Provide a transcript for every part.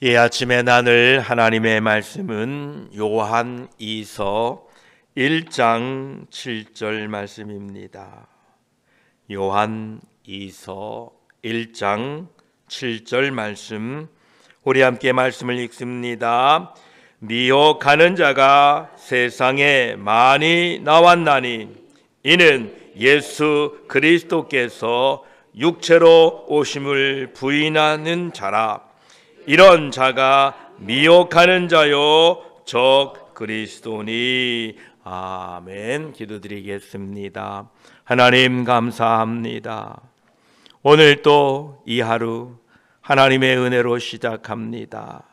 이 아침에 나눌 하나님의 말씀은 요한 2서 1장 7절 말씀입니다. 요한 2서 1장 7절 말씀, 우리 함께 말씀을 읽습니다. 미혹하는 자가 세상에 많이 나왔나니 이는 예수 그리스도께서 육체로 오심을 부인하는 자라. 이런 자가 미혹하는 자요 적 그리스도니. 아멘. 기도드리겠습니다. 하나님 감사합니다. 오늘 또 이 하루 하나님의 은혜로 시작합니다.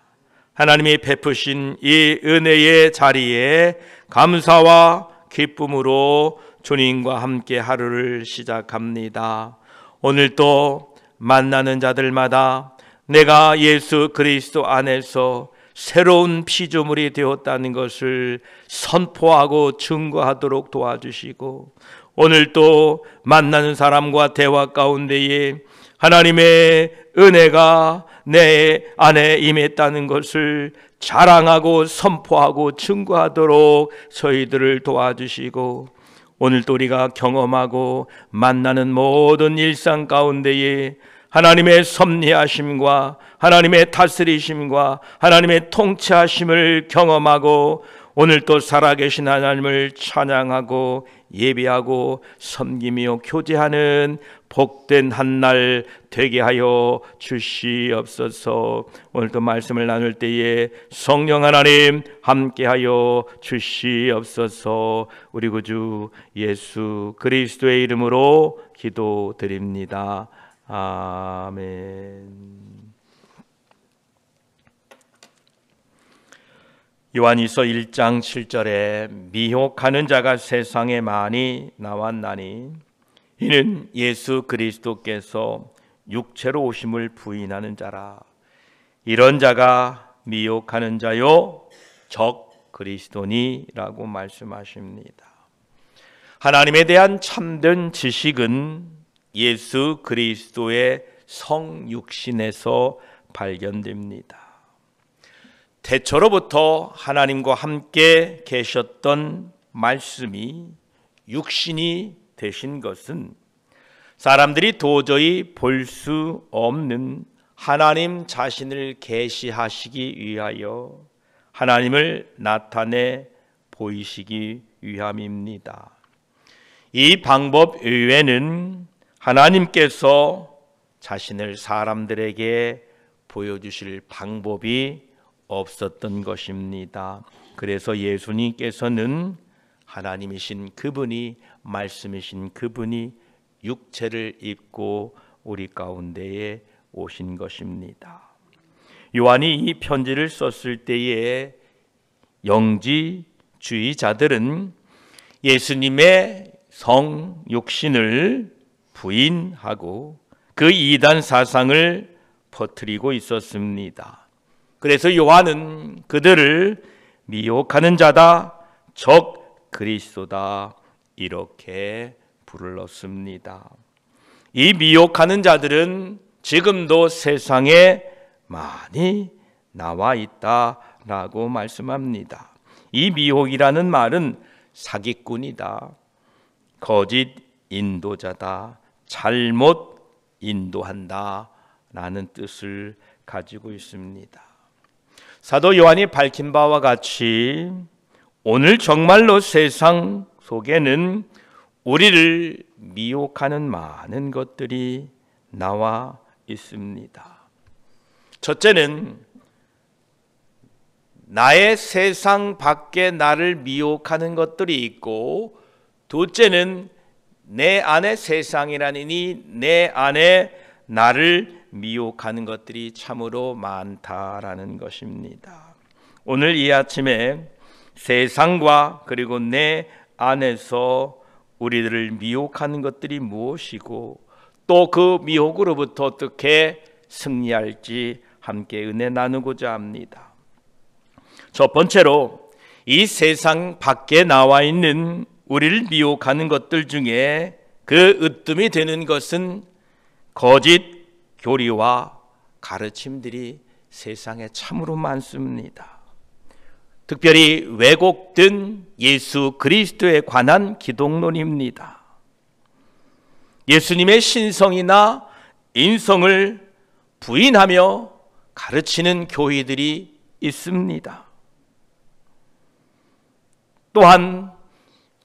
하나님이 베푸신 이 은혜의 자리에 감사와 기쁨으로 주님과 함께 하루를 시작합니다. 오늘 또 만나는 자들마다 내가 예수 그리스도 안에서 새로운 피조물이 되었다는 것을 선포하고 증거하도록 도와주시고, 오늘 또 만나는 사람과 대화 가운데에 하나님의 은혜가 내 안에 임했다는 것을 자랑하고 선포하고 증거하도록 저희들을 도와주시고, 오늘 또 우리가 경험하고 만나는 모든 일상 가운데에 하나님의 섭리하심과 하나님의 다스리심과 하나님의 통치하심을 경험하고, 오늘 또 살아계신 하나님을 찬양하고 예배하고 섬기며 교제하는 복된 한날 되게 하여 주시옵소서. 오늘도 말씀을 나눌 때에 성령 하나님 함께하여 주시옵소서. 우리 구주 예수 그리스도의 이름으로 기도드립니다. 아멘. 요한일서 1장 7절에 미혹하는 자가 세상에 많이 나왔나니 이는 예수 그리스도께서 육체로 오심을 부인하는 자라. 이런 자가 미혹하는 자요 적 그리스도니라고 말씀하십니다. 하나님에 대한 참된 지식은 예수 그리스도의 성육신에서 발견됩니다. 태초로부터 하나님과 함께 계셨던 말씀이 육신이 되신 것은 사람들이 도저히 볼 수 없는 하나님 자신을 계시하시기 위하여 하나님을 나타내 보이시기 위함입니다. 이 방법 외에는 하나님께서 자신을 사람들에게 보여주실 방법이 없었던 것입니다. 그래서 예수님께서는 하나님이신 그분이, 말씀이신 그분이 육체를 입고 우리 가운데에 오신 것입니다. 요한이 이 편지를 썼을 때에 영지주의자들은 예수님의 성육신을 부인하고 그 이단 사상을 퍼뜨리고 있었습니다. 그래서 요한은 그들을 미혹하는 자다, 적 그리스도다 이렇게 불렀습니다. 이 미혹하는 자들은 지금도 세상에 많이 나와 있다라고 말씀합니다. 이 미혹이라는 말은 사기꾼이다, 거짓 인도자다, 잘못 인도한다 라는 뜻을 가지고 있습니다. 사도 요한이 밝힌 바와 같이 오늘 정말로 세상 속에는 우리를 미혹하는 많은 것들이 나와 있습니다. 첫째는 나의 세상 밖에 나를 미혹하는 것들이 있고, 둘째는 내 안에 세상이라니 내 안에 나를 미혹하는 것들이 참으로 많다라는 것입니다. 오늘 이 아침에 세상과 그리고 내 안에서 우리들을 미혹하는 것들이 무엇이고 또 그 미혹으로부터 어떻게 승리할지 함께 은혜 나누고자 합니다. 첫 번째로 이 세상 밖에 나와 있는 우리를 미혹하는 것들 중에 그 으뜸이 되는 것은 거짓 교리와 가르침들이 세상에 참으로 많습니다. 특별히 왜곡된 예수 그리스도에 관한 기독론입니다. 예수님의 신성이나 인성을 부인하며 가르치는 교회들이 있습니다. 또한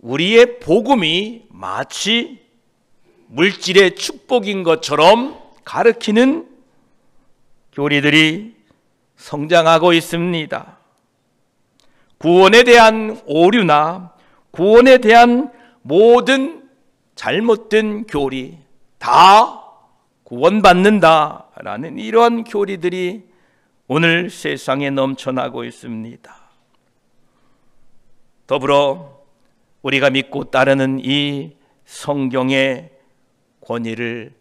우리의 복음이 마치 물질의 축복인 것처럼 가르치는 교리들이 성장하고 있습니다. 구원에 대한 오류나 구원에 대한 모든 잘못된 교리, 다 구원받는다라는 이러한 교리들이 오늘 세상에 넘쳐나고 있습니다. 더불어 우리가 믿고 따르는 이 성경의 권위를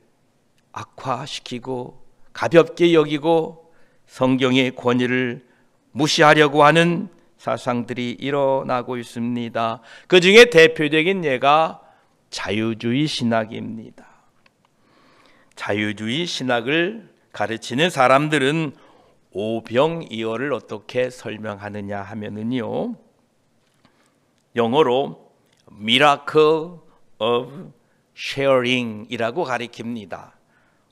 악화시키고 가볍게 여기고 성경의 권위를 무시하려고 하는 사상들이 일어나고 있습니다. 그 중에 대표적인 예가 자유주의 신학입니다. 자유주의 신학을 가르치는 사람들은 오병이어를 어떻게 설명하느냐 하면은요, 영어로 Miracle of Sharing이라고 가리킵니다.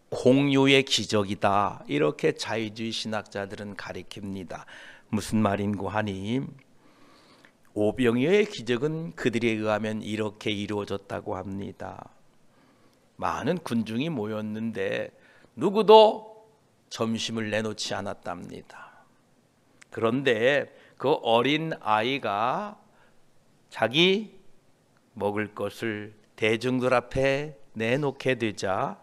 공유의 기적이다, 이렇게 자유주의 신학자들은 가리킵니다. 무슨 말인고 하니, 오병이어의 기적은 그들에 의하면 이렇게 이루어졌다고 합니다. 많은 군중이 모였는데 누구도 점심을 내놓지 않았답니다. 그런데 그 어린 아이가 자기 먹을 것을 대중들 앞에 내놓게 되자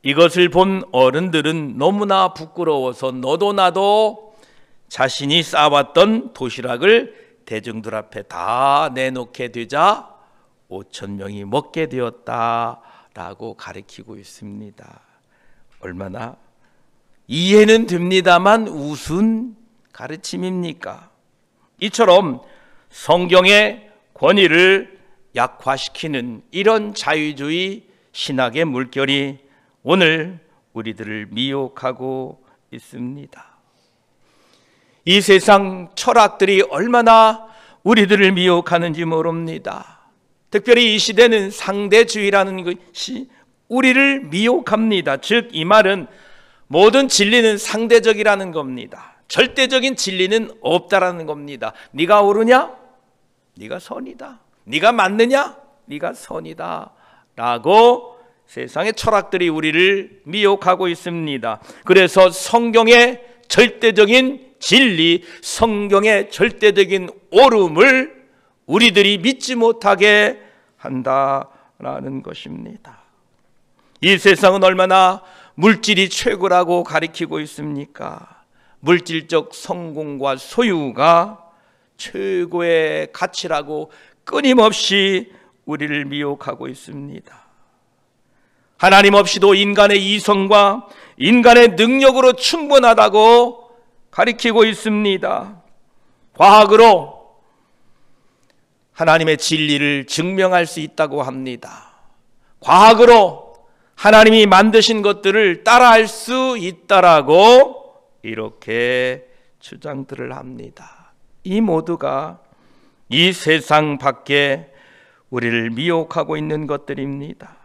이것을 본 어른들은 너무나 부끄러워서 너도 나도 자신이 쌓아왔던 도시락을 대중들 앞에 다 내놓게 되자 5,000명이 먹게 되었다라고 가르치고 있습니다. 얼마나 이해는 됩니다만 우스운 가르침입니까? 이처럼 성경의 권위를 약화시키는 이런 자유주의 신학의 물결이 오늘 우리들을 미혹하고 있습니다. 이 세상 철학들이 얼마나 우리들을 미혹하는지 모릅니다. 특별히 이 시대는 상대주의라는 것이 우리를 미혹합니다. 즉, 이 말은 모든 진리는 상대적이라는 겁니다. 절대적인 진리는 없다라는 겁니다. 네가 옳으냐? 네가 선이다. 네가 맞느냐? 네가 선이다 라고 세상의 철학들이 우리를 미혹하고 있습니다. 그래서 성경의 절대적인 진리, 성경의 절대적인 옳음을 우리들이 믿지 못하게 한다라는 것입니다. 이 세상은 얼마나 물질이 최고라고 가리키고 있습니까? 물질적 성공과 소유가 최고의 가치라고 끊임없이 우리를 미혹하고 있습니다. 하나님 없이도 인간의 이성과 인간의 능력으로 충분하다고 가리키고 있습니다. 과학으로 하나님의 진리를 증명할 수 있다고 합니다. 과학으로 하나님이 만드신 것들을 따라할 수 있다라고 이렇게 주장들을 합니다. 이 모두가 이 세상 밖에 우리를 미혹하고 있는 것들입니다.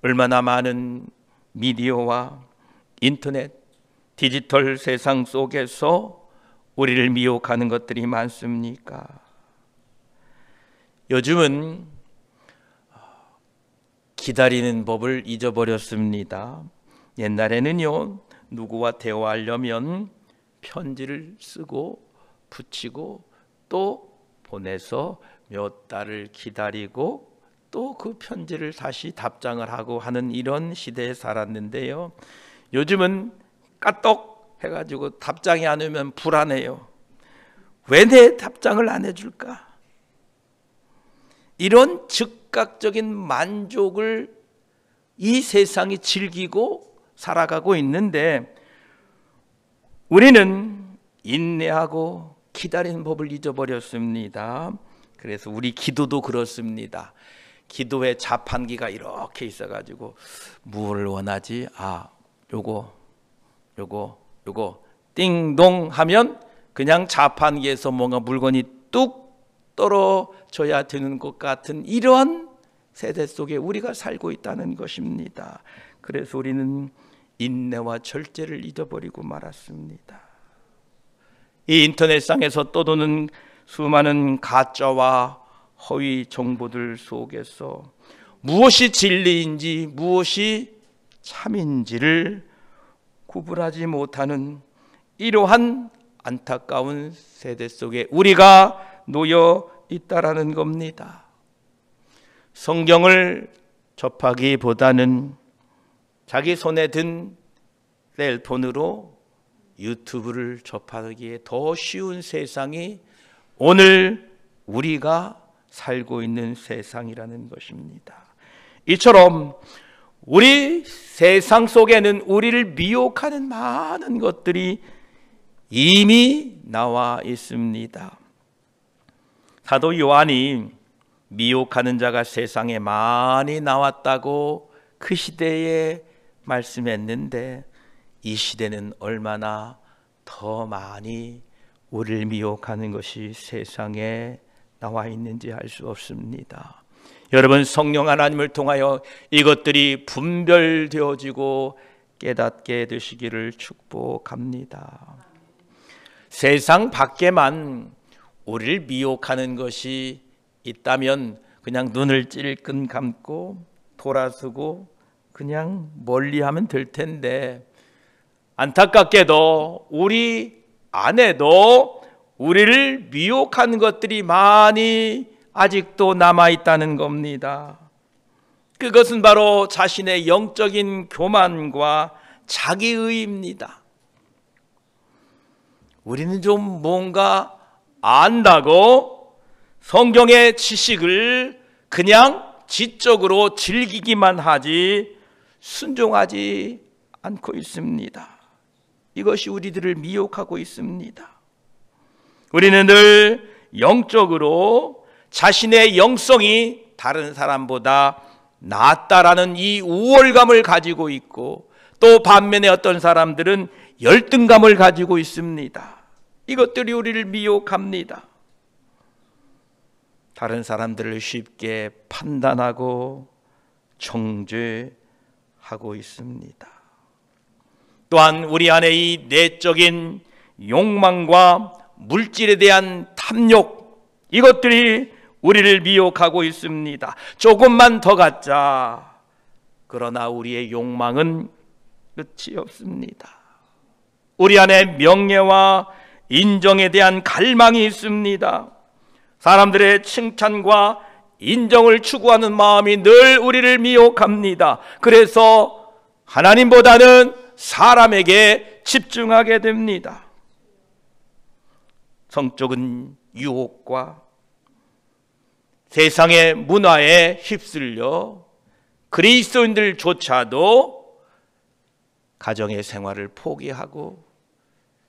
얼마나 많은 미디어와 인터넷, 디지털 세상 속에서 우리를 미혹하는 것들이 많습니까? 요즘은 기다리는 법을 잊어버렸습니다. 옛날에는요, 누구와 대화하려면 편지를 쓰고 붙이고 또 보내서 몇 달을 기다리고 또 그 편지를 다시 답장을 하고 하는 이런 시대에 살았는데요, 요즘은 까똑 해가지고 답장이 안 오면 불안해요. 왜 내 답장을 안 해줄까? 이런 즉각적인 만족을 이 세상이 즐기고 살아가고 있는데 우리는 인내하고 기다리는 법을 잊어버렸습니다. 그래서 우리 기도도 그렇습니다. 기도의 자판기가 이렇게 있어가지고 뭘 원하지? 요거 요거 띵동 하면 그냥 자판기에서 뭔가 물건이 뚝 떨어져야 되는 것 같은 이러한 세대 속에 우리가 살고 있다는 것입니다. 그래서 우리는 인내와 절제를 잊어버리고 말았습니다. 이 인터넷상에서 떠도는 수많은 가짜와 허위 정보들 속에서 무엇이 진리인지 무엇이 참인지를 구분하지 못하는 이러한 안타까운 세대 속에 우리가 놓여 있다라는 겁니다. 성경을 접하기보다는 자기 손에 든 셀폰으로 유튜브를 접하기에 더 쉬운 세상이 오늘 우리가 살고 있는 세상이라는 것입니다. 이처럼 우리 세상 속에는 우리를 미혹하는 많은 것들이 이미 나와 있습니다. 사도 요한이 미혹하는 자가 세상에 많이 나왔다고 그 시대에 말씀했는데 이 시대는 얼마나 더 많이 우리를 미혹하는 것이 세상에 나와 있는지 알 수 없습니다. 여러분, 성령 하나님을 통하여 이것들이 분별되어지고 깨닫게 되시기를 축복합니다. 세상 밖에만 우리를 미혹하는 것이 있다면 그냥 눈을 찔끔 감고 돌아서고 그냥 멀리하면 될 텐데, 안타깝게도 우리 안에도 우리를 미혹하는 것들이 많이 아직도 남아있다는 겁니다. 그것은 바로 자신의 영적인 교만과 자기의입니다. 우리는 좀 뭔가 안다고 성경의 지식을 그냥 지적으로 즐기기만 하지 순종하지 않고 있습니다. 이것이 우리들을 미혹하고 있습니다. 우리는 늘 영적으로 자신의 영성이 다른 사람보다 낫다라는 이 우월감을 가지고 있고, 또 반면에 어떤 사람들은 열등감을 가지고 있습니다. 이것들이 우리를 미혹합니다. 다른 사람들을 쉽게 판단하고 정죄하고 있습니다. 또한 우리 안에 이 내적인 욕망과 물질에 대한 탐욕, 이것들이 우리를 미혹하고 있습니다. 조금만 더 갖자. 그러나 우리의 욕망은 끝이 없습니다. 우리 안에 명예와 인정에 대한 갈망이 있습니다. 사람들의 칭찬과 인정을 추구하는 마음이 늘 우리를 미혹합니다. 그래서 하나님보다는 사람에게 집중하게 됩니다. 성적인 유혹과 세상의 문화에 휩쓸려 그리스도인들조차도 가정의 생활을 포기하고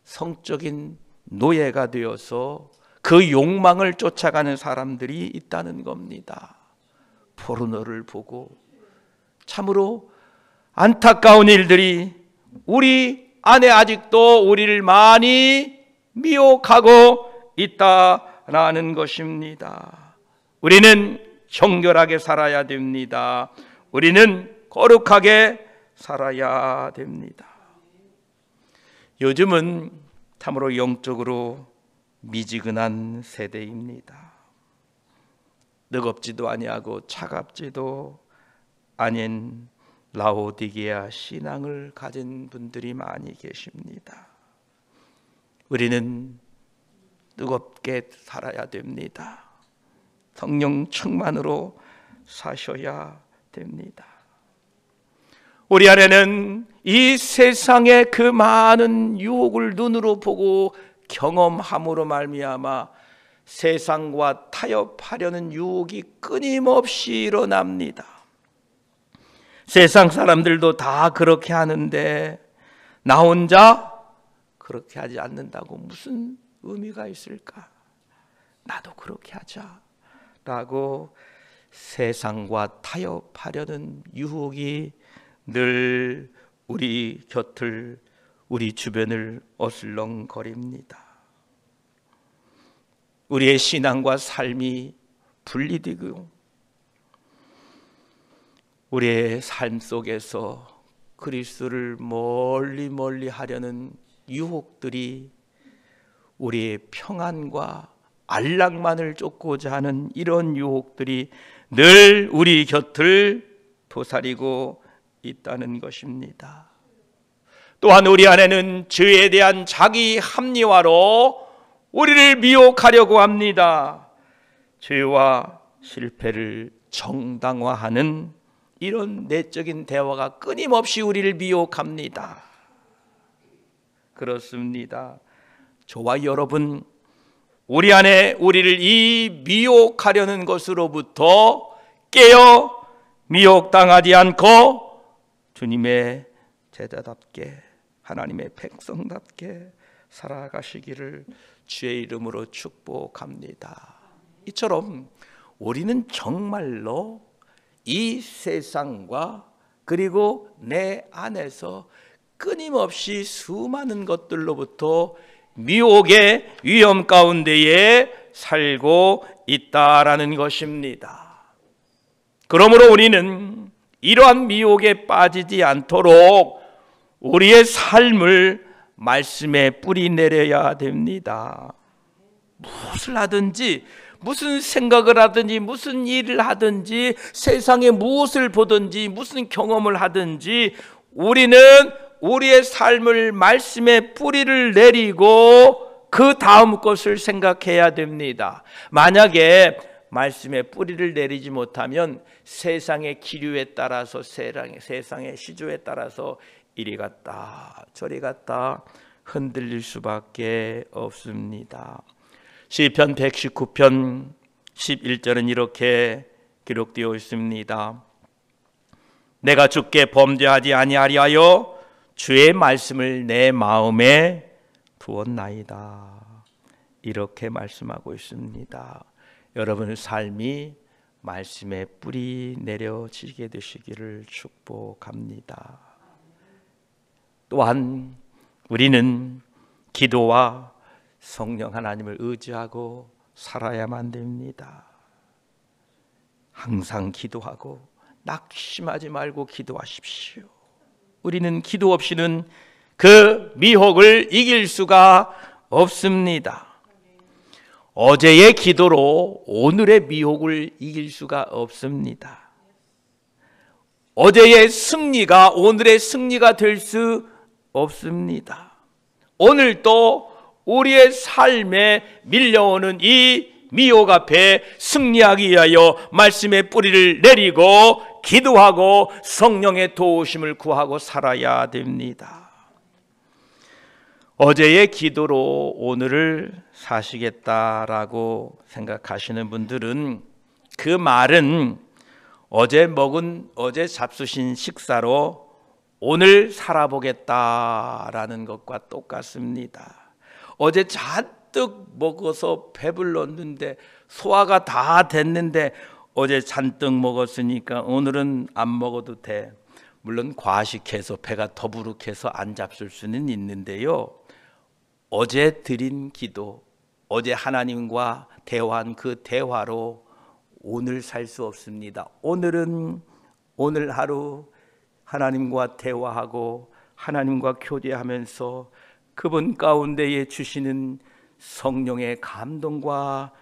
성적인 노예가 되어서 그 욕망을 쫓아가는 사람들이 있다는 겁니다. 포르노를 보고 참으로 안타까운 일들이 우리 안에 아직도 우리를 많이 미혹하고 있다라는 것입니다. 우리는 정결하게 살아야 됩니다. 우리는 거룩하게 살아야 됩니다. 요즘은 참으로 영적으로 미지근한 세대입니다. 뜨겁지도 아니하고 차갑지도 아닌 라오디게아 신앙을 가진 분들이 많이 계십니다. 우리는 뜨겁게 살아야 됩니다. 성령 충만으로 사셔야 됩니다. 우리 안에는 이 세상의 그 많은 유혹을 눈으로 보고 경험함으로 말미암아 세상과 타협하려는 유혹이 끊임없이 일어납니다. 세상 사람들도 다 그렇게 하는데 나 혼자 그렇게 하지 않는다고 무슨 의미가 있을까? 나도 그렇게 하자라고 세상과 타협하려는 유혹이 늘 우리 곁을 우리 주변을 어슬렁거립니다. 우리의 신앙과 삶이 분리되고 우리의 삶 속에서 그리스도를 멀리 하려는 유혹들이 우리의 평안과 안락만을 쫓고자 하는 이런 유혹들이 늘 우리 곁을 도사리고 있다는 것입니다. 또한 우리 안에는 죄에 대한 자기 합리화로 우리를 미혹하려고 합니다. 죄와 실패를 정당화하는 이런 내적인 대화가 끊임없이 우리를 미혹합니다. 그렇습니다. 저와 여러분, 우리 안에 우리를 이 미혹하려는 것으로부터 깨어 미혹당하지 않고 주님의 제자답게, 하나님의 백성답게 살아가시기를 주의 이름으로 축복합니다. 이처럼 우리는 정말로 이 세상과 그리고 내 안에서 끊임없이 수많은 것들로부터 미혹의 위험 가운데에 살고 있다라는 것입니다. 그러므로 우리는 이러한 미혹에 빠지지 않도록 우리의 삶을 말씀에 뿌리 내려야 됩니다. 무엇을 하든지, 무슨 생각을 하든지, 무슨 일을 하든지, 세상에 무엇을 보든지, 무슨 경험을 하든지 우리는 우리의 삶을 말씀에 뿌리를 내리고 그 다음 것을 생각해야 됩니다. 만약에 말씀에 뿌리를 내리지 못하면 세상의 기류에 따라서, 세상의 시조에 따라서 이리 갔다 저리 갔다 흔들릴 수밖에 없습니다. 시편 119편 11절은 이렇게 기록되어 있습니다. 내가 주께 범죄하지 아니하리하여 주의 말씀을 내 마음에 두었나이다. 이렇게 말씀하고 있습니다. 여러분의 삶이 말씀에 뿌리 내려지게 되시기를 축복합니다. 또한 우리는 기도와 성령 하나님을 의지하고 살아야만 됩니다. 항상 기도하고 낙심하지 말고 기도하십시오. 우리는 기도 없이는 그 미혹을 이길 수가 없습니다. 어제의 기도로 오늘의 미혹을 이길 수가 없습니다. 어제의 승리가 오늘의 승리가 될 수 없습니다. 오늘도 우리의 삶에 밀려오는 이 미혹 앞에 승리하기 위하여 말씀의 뿌리를 내리고 기도하고 성령의 도우심을 구하고 살아야 됩니다. 어제의 기도로 오늘을 사시겠다라고 생각하시는 분들은 그 말은 어제 잡수신 식사로 오늘 살아보겠다라는 것과 똑같습니다. 어제 잔뜩 먹어서 배불렀는데 소화가 다 됐는데 어제 잔뜩 먹었으니까 오늘은 안 먹어도 돼. 물론 과식해서 배가 더부룩해서 안 잡술 수는 있는데요. 어제 드린 기도, 어제 하나님과 대화한 그 대화로 오늘 살 수 없습니다. 오늘은 오늘 하루 하나님과 대화하고 하나님과 교제하면서 그분 가운데에 주시는 성령의 감동과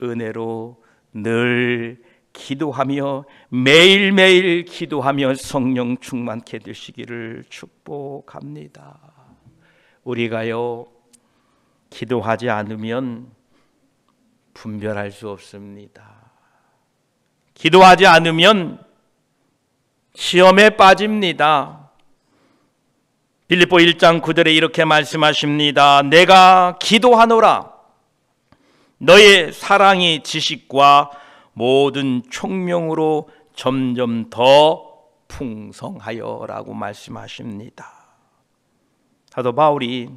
은혜로 늘 기도하며 매일매일 기도하며 성령 충만케 되시기를 축복합니다. 우리가요 기도하지 않으면 분별할 수 없습니다. 기도하지 않으면 시험에 빠집니다. 빌립보 1장 9절에 이렇게 말씀하십니다. 내가 기도하노라 너의 사랑이 지식과 모든 총명으로 점점 더 풍성하여 라고 말씀하십니다. 사도 바울이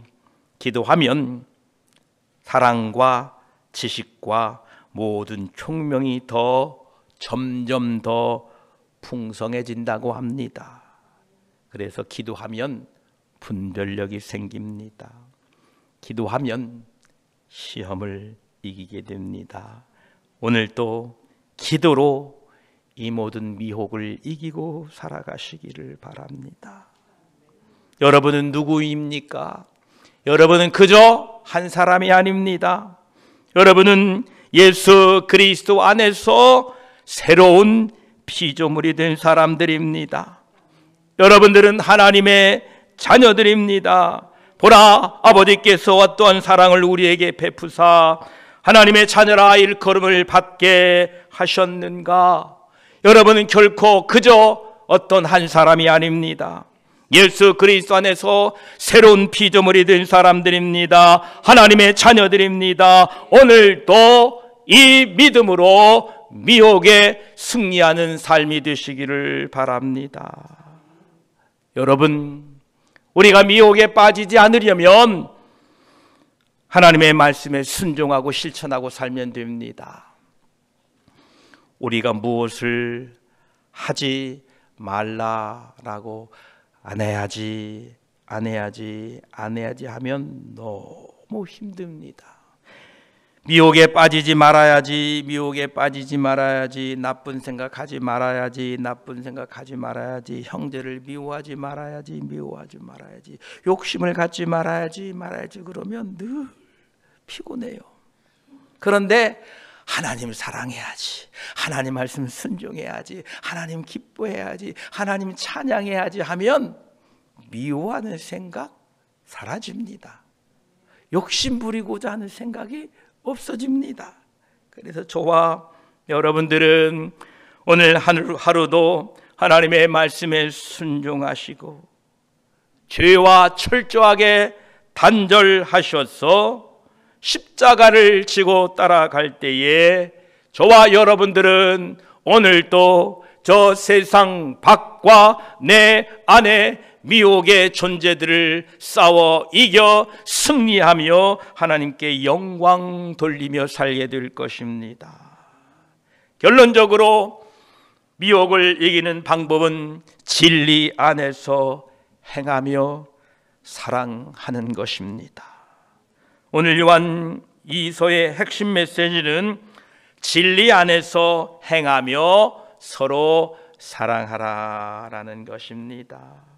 기도하면 사랑과 지식과 모든 총명이 점점 더 풍성해진다고 합니다. 그래서 기도하면 분별력이 생깁니다. 기도하면 시험을 이기게 됩니다. 오늘 또 기도로 이 모든 미혹을 이기고 살아가시기를 바랍니다. 여러분은 누구입니까? 여러분은 그저 한 사람이 아닙니다. 여러분은 예수 그리스도 안에서 새로운 피조물이 된 사람들입니다. 여러분들은 하나님의 자녀들입니다. 보라, 아버지께서 어떠한 사랑을 우리에게 베푸사 하나님의 자녀라 일컬음을 받게 하셨는가? 여러분은 결코 그저 어떤 한 사람이 아닙니다. 예수 그리스도 안에서 새로운 피조물이 된 사람들입니다. 하나님의 자녀들입니다. 오늘도 이 믿음으로 미혹에 승리하는 삶이 되시기를 바랍니다. 여러분, 우리가 미혹에 빠지지 않으려면 하나님의 말씀에 순종하고 실천하고 살면 됩니다. 우리가 무엇을 하지 말라라고 안 해야지 하면 너무 힘듭니다. 미혹에 빠지지 말아야지, 나쁜 생각하지 말아야지, 형제를 미워하지 말아야지, 욕심을 갖지 말아야지 그러면 늘 피곤해요. 그런데 하나님 사랑해야지, 하나님 말씀 순종해야지, 하나님 기뻐해야지, 하나님 찬양해야지 하면 미워하는 생각 사라집니다. 욕심 부리고자 하는 생각이 없어집니다. 그래서 저와 여러분들은 오늘 하루도 하나님의 말씀에 순종하시고 죄와 철저하게 단절하셔서 십자가를 지고 따라갈 때에 저와 여러분들은 오늘도 저 세상 밖과 내 안에 미혹의 존재들을 싸워 이겨 승리하며 하나님께 영광 돌리며 살게 될 것입니다. 결론적으로 미혹을 이기는 방법은 진리 안에서 행하며 사랑하는 것입니다. 오늘 요한 2서의 핵심 메시지는 진리 안에서 행하며 서로 사랑하라라는 것입니다.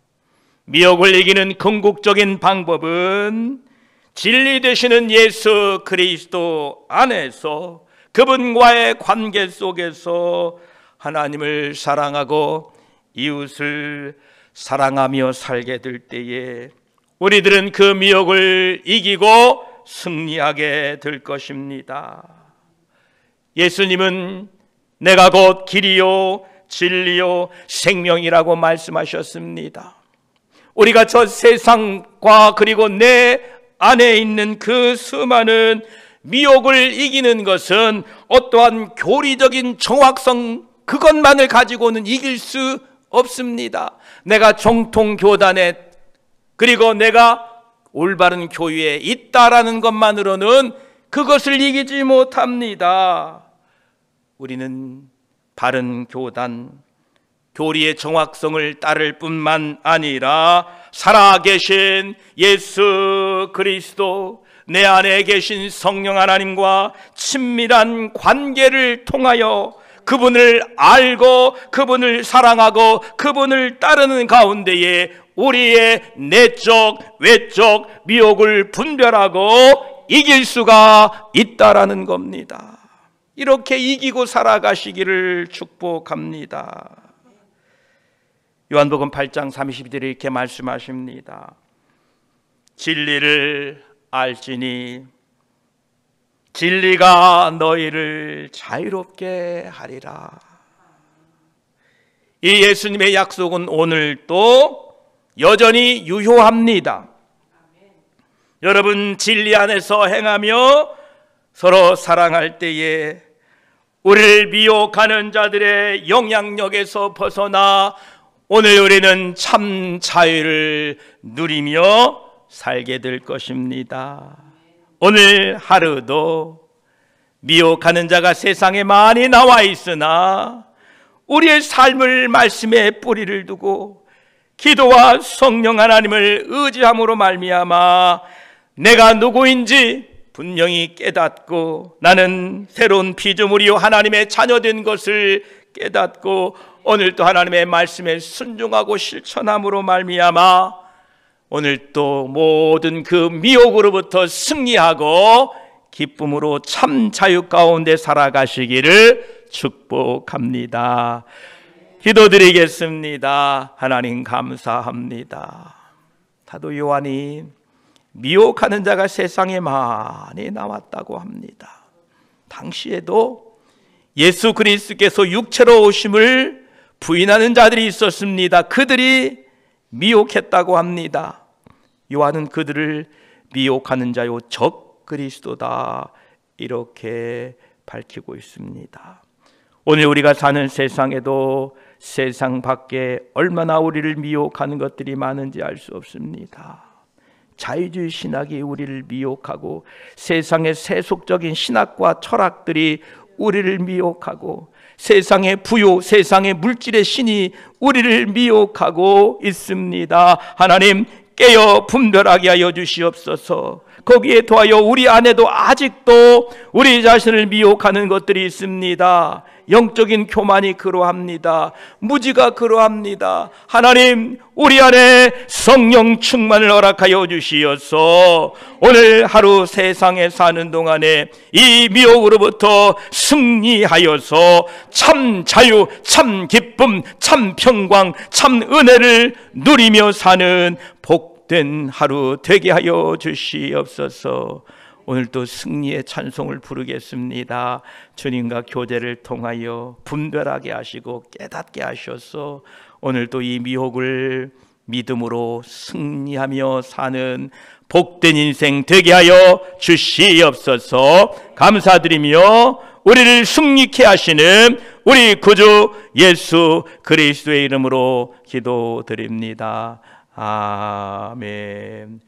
미혹을 이기는 궁극적인 방법은 진리 되시는 예수 그리스도 안에서 그분과의 관계 속에서 하나님을 사랑하고 이웃을 사랑하며 살게 될 때에 우리들은 그 미혹을 이기고 승리하게 될 것입니다. 예수님은 내가 곧 길이요 진리요 생명이라고 말씀하셨습니다. 우리가 저 세상과 그리고 내 안에 있는 그 수많은 미혹을 이기는 것은 어떠한 교리적인 정확성 그것만을 가지고는 이길 수 없습니다. 내가 정통교단에 그리고 내가 올바른 교회에 있다라는 것만으로는 그것을 이기지 못합니다. 우리는 바른 교단, 교리의 정확성을 따를 뿐만 아니라 살아계신 예수 그리스도, 내 안에 계신 성령 하나님과 친밀한 관계를 통하여 그분을 알고 그분을 사랑하고 그분을 따르는 가운데에 우리의 내적 외적 미혹을 분별하고 이길 수가 있다라는 겁니다. 이렇게 이기고 살아가시기를 축복합니다. 요한복음 8장 32절에 이렇게 말씀하십니다. 진리를 알지니 진리가 너희를 자유롭게 하리라. 이 예수님의 약속은 오늘도 여전히 유효합니다. 여러분, 진리 안에서 행하며 서로 사랑할 때에 우리를 미혹하는 자들의 영향력에서 벗어나 오늘 우리는 참 자유를 누리며 살게 될 것입니다. 오늘 하루도 미혹하는 자가 세상에 많이 나와 있으나 우리의 삶을 말씀에 뿌리를 두고 기도와 성령 하나님을 의지함으로 말미암아 내가 누구인지 분명히 깨닫고 나는 새로운 피조물이요 하나님의 자녀된 것을 깨닫고 오늘 또 하나님의 말씀에 순종하고 실천함으로 말미암아 오늘 또 모든 그 미혹으로부터 승리하고 기쁨으로 참 자유 가운데 살아가시기를 축복합니다. 기도드리겠습니다. 하나님 감사합니다. 사도 요한이 미혹하는 자가 세상에 많이 나왔다고 합니다. 당시에도 예수 그리스도께서 육체로 오심을 부인하는 자들이 있었습니다. 그들이 미혹했다고 합니다. 요한은 그들을 미혹하는 자요 적 그리스도다 이렇게 밝히고 있습니다. 오늘 우리가 사는 세상에도 세상 밖에 얼마나 우리를 미혹하는 것들이 많은지 알 수 없습니다. 자유주의 신학이 우리를 미혹하고 세상의 세속적인 신학과 철학들이 우리를 미혹하고 세상의 부요, 세상의 물질의 신이 우리를 미혹하고 있습니다. 하나님 깨어 분별하게 하여 주시옵소서. 거기에 더하여 우리 안에도 아직도 우리 자신을 미혹하는 것들이 있습니다. 영적인 교만이 그러합니다. 무지가 그러합니다. 하나님 우리 안에 성령 충만을 허락하여 주시어서 오늘 하루 세상에 사는 동안에 이 미혹으로부터 승리하여서 참 자유, 참 기쁨, 참 평강, 참 은혜를 누리며 사는 복된 하루 되게 하여 주시옵소서. 오늘도 승리의 찬송을 부르겠습니다. 주님과 교제를 통하여 분별하게 하시고 깨닫게 하셔서 오늘도 이 미혹을 믿음으로 승리하며 사는 복된 인생 되게 하여 주시옵소서. 감사드리며 우리를 승리케 하시는 우리 구주 예수 그리스도의 이름으로 기도드립니다. 아멘.